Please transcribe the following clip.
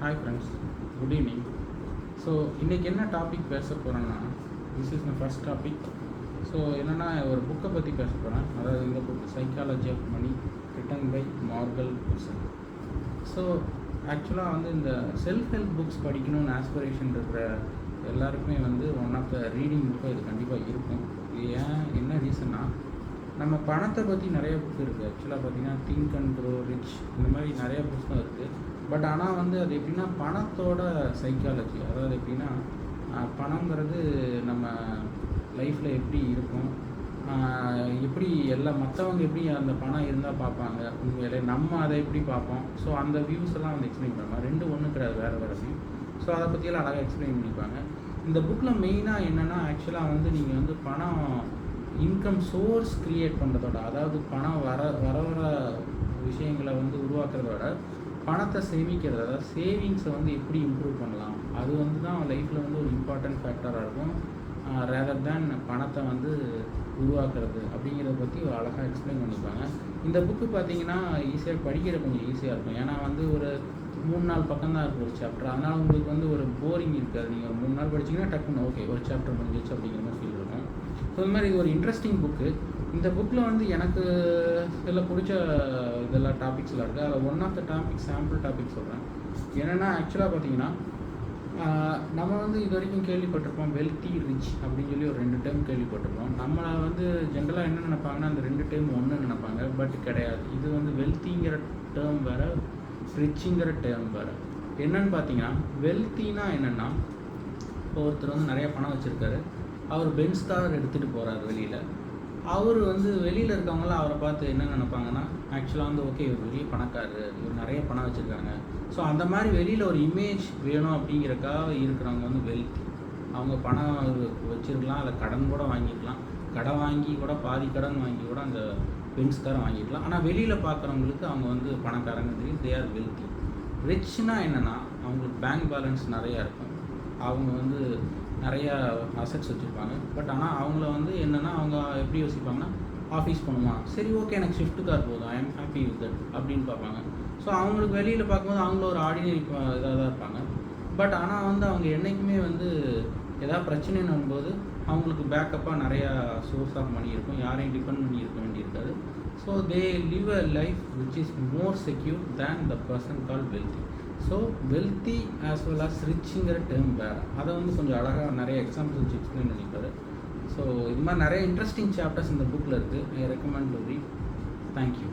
Hi friends, good evening. So இன்றைக்கி என்ன topic பேச போகிறேன்னா, this is my first topic. So என்னென்னா, ஒரு புக்கை பற்றி பேச போகிறேன். அதாவது இந்த book psychology of money, written by மார்கல் புர்சன். ஸோ ஆக்சுவலாக வந்து இந்த செல்ஃப் ஹெல்ப் புக்ஸ் படிக்கணும்னு ஆஸ்பிரேஷன் இருக்கிற எல்லாருக்குமே வந்து ஒன் ஆஃப் த ரீடிங் புக்காக இது கண்டிப்பாக இருக்கும். இது என்ன ரீசன்னா, நம்ம பணத்தை பற்றி நிறைய புக் இருக்குது. ஆக்சுவலாக பார்த்திங்கன்னா திங்க் அண்ட் க்ரோ ரிச், இந்த மாதிரி நிறைய புக்ஸ் தான் இருக்குது. பட் ஆனால் வந்து அது எப்படின்னா பணத்தோட சைக்காலஜி, அதாவது எப்படின்னா பணங்கிறது நம்ம லைஃப்பில் எப்படி இருக்கும், எப்படி எல்லாம் மற்றவங்க எப்படி அந்த பணம் இருந்தால் பார்ப்பாங்க, உண்மையிலே நம்ம அதை எப்படி பார்ப்போம். ஸோ அந்த வியூஸ் எல்லாம் வந்து எக்ஸ்பிளைன் பண்ணுவாங்க. ரெண்டு ஒன்று கிடையாது, வேறு வேறு வியூ. ஸோ அதை பற்றியெல்லாம் அழகாக எக்ஸ்பிளைன் பண்ணிப்பாங்க. இந்த புக்கில் மெயினாக என்னென்னா, ஆக்சுவலாக வந்து நீங்கள் வந்து பணம் இன்கம் சோர்ஸ் க்ரியேட் பண்ணுறதோட, அதாவது பணம் வர விஷயங்களை வந்து உருவாக்குறதோட பணத்தை சேமிக்கிறது, அதாவது சேவிங்ஸை வந்து எப்படி இம்ப்ரூவ் பண்ணலாம், அது வந்து தான் லைஃப்பில் வந்து ஒரு இம்பார்ட்டன்ட் ஃபேக்டராக இருக்கும், ரேதர் தேன் பணத்தை வந்து உருவாக்குறது அப்படிங்கிறத பற்றி அழகாக எக்ஸ்பிளைன் பண்ணிப்பாங்க. இந்த புக்கு பார்த்தீங்கன்னா ஈஸியாக படிக்கிற கொஞ்சம் ஈஸியாக இருக்கும். ஏன்னா வந்து ஒரு 3-4 பக்கம் தான் இருக்கும் ஒரு சாப்டர். அதனால் உங்களுக்கு வந்து ஒரு போரிங் இருக்காது. நீங்கள் ஒரு 3 நாள் படிச்சிங்கன்னா டக்குன்னு ஓகே ஒரு சாப்டர் முடிஞ்சிச்சு அப்படிங்கிற மாதிரி ஃபீல் இருக்கும். ஸோ இது மாதிரி இது ஒரு இன்ட்ரெஸ்டிங் புக்கு. இந்த புக்கில் வந்து எனக்கு சில பிடிச்ச இதெல்லாம் டாபிக்ஸ்லாம் இருக்குது. அதில் one of the topic sample topic சொல்கிறேன். என்னென்னா ஆக்சுவலாக பார்த்தீங்கன்னா, நம்ம வந்து இது வரைக்கும் கேள்விப்பட்டிருப்போம் வெல்த்தி ரிச் அப்படின்னு சொல்லி ஒரு 2 டேர்ம் கேள்விப்பட்டிருப்போம். நம்ம வந்து ஜென்ரலாக என்ன நினைப்பாங்கன்னா, அந்த 2 டேர்ம் ஒன்று நினைப்பாங்க. பட் கிடையாது. இது வந்து வெல்த்திங்கிற டேர்ம் வேறு, ரிச்சுங்கிற டேர்ம் வேறு. என்னன்னு பார்த்தீங்கன்னா, வெல்த்தினா என்னென்னா, இப்போ ஒருத்தர் வந்து நிறைய பணம் வச்சுருக்காரு, அவர் பென்ஸ் கார் எடுத்துகிட்டு போகிறார் வெளியில். அவர் வந்து வெளியில் இருக்கவங்களாம் அவரை பார்த்து என்ன நினைப்பாங்கன்னா, ஆக்சுவலாக வந்து ஓகே இவர் பெரிய பணக்காரர், இவர் நிறைய பணம் வச்சுருக்காங்க. ஸோ அந்த மாதிரி வெளியில் ஒரு இமேஜ் வேணும் அப்படிங்கிறக்காக இருக்கிறவங்க வந்து வெல்த்தி. அவங்க பணம் வச்சுருக்கலாம், அதை கடன் கூட வாங்கிக்கலாம், கடன் வாங்கி கூட பாதி கடன் வாங்கி கூட அந்த பென்ஸ்காரை வாங்கிக்கலாம். ஆனால் வெளியில் பார்க்குறவங்களுக்கு அவங்க வந்து பணக்காரங்க தெரியும், தே ஆர் வெல்த்தி. ரிச்னா என்னென்னா, அவங்களுக்கு பேங்க் பேலன்ஸ் நிறையா இருக்கும், அவங்க வந்து நிறையா அசட்ஸ் வச்சுருப்பாங்க. பட் ஆனால் அவங்கள வந்து என்னென்னா, அவங்க எப்படி யோசிப்பாங்கன்னா, ஆஃபீஸ் போகணுமா, சரி ஓகே எனக்கு ஷிஃப்ட் கார் போதும், I am happy with that அப்படின்னு பார்ப்பாங்க. ஸோ அவங்களுக்கு வெளியில் பார்க்கும்போது அவங்கள ஒரு ஆர்டினரி இதாக தான் இருப்பாங்க. பட் ஆனால் வந்து அவங்க என்றைக்குமே வந்து எதாவது பிரச்சனைன்னு வரும்போது அவங்களுக்கு பேக்கப்பாக நிறையா சோர்ஸ் ஆஃப் மணி இருக்கும், யாரையும் டிபெண்ட் பண்ணி இருக்க வேண்டியிருக்காது. So they live a life which is more secure than the person call wealthy. So wealthy as well as ரிச்சுங்கிற டேர்ம் வேறு. அதை வந்து கொஞ்சம் அழகாக நிறைய எக்ஸாம்பிள்ஸ் வச்சு எக்ஸ்பிளைன் பண்ணிப்பாரு. ஸோ இது மாதிரி நிறைய இன்ட்ரெஸ்டிங் சாப்டர்ஸ் இந்த புக்கில் இருக்குது. I recommend to read. Thank you.